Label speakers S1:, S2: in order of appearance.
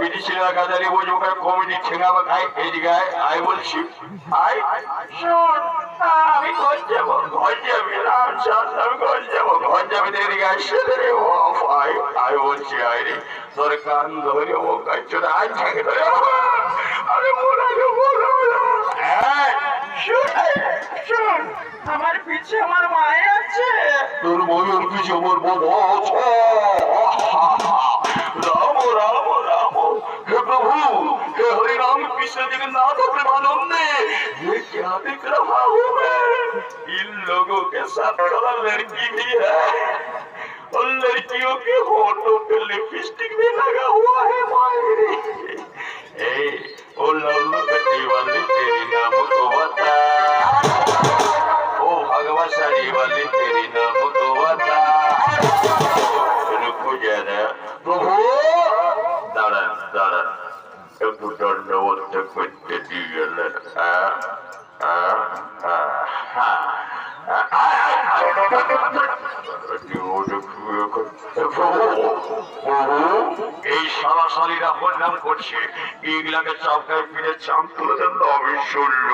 S1: মেডিসিনের কাজে বলছি ওখানে কমিটি ঠেঙাবে খাই এইদিকে আয় বলছি আয় শোন আমি ঘর যাবো ঘর যাবি আমি ঘর যাবো ঘর যাবি এদিকে আসছে রে ও আয় আয় বলছি আয় রে তোর কান ধরে ও কাছে আয় থাকে ধরে আরে মোরা শোন আমার পিছে আমার মায়ে আছে তোর ময়ূর পিছে আমার বাবা আছে राम राम राम हे प्रभु हे हरि राम कृष्ण जगन्नाथ प्रेमानंदे ये क्या देख रहा हूँ मैं इन लोगों के साथ थोड़ा लड़की भी है और लड़कियों के होठों पे लिपस्टिक भी लगा हुआ है मायरे ओ लल्लू कटी वाली तेरी नाम को बता ओ भगवशाली वाली तेरी नाम को बता रुको जरा प्रभु दाঁড়ান দাঁড়ান একটু দণ্ডবোধ করতে দিলেন এই সরাসরিরা বদনাম করছে এগুলাকে চাপকায় ফিরে চাম তুলে দেন আমি শরীর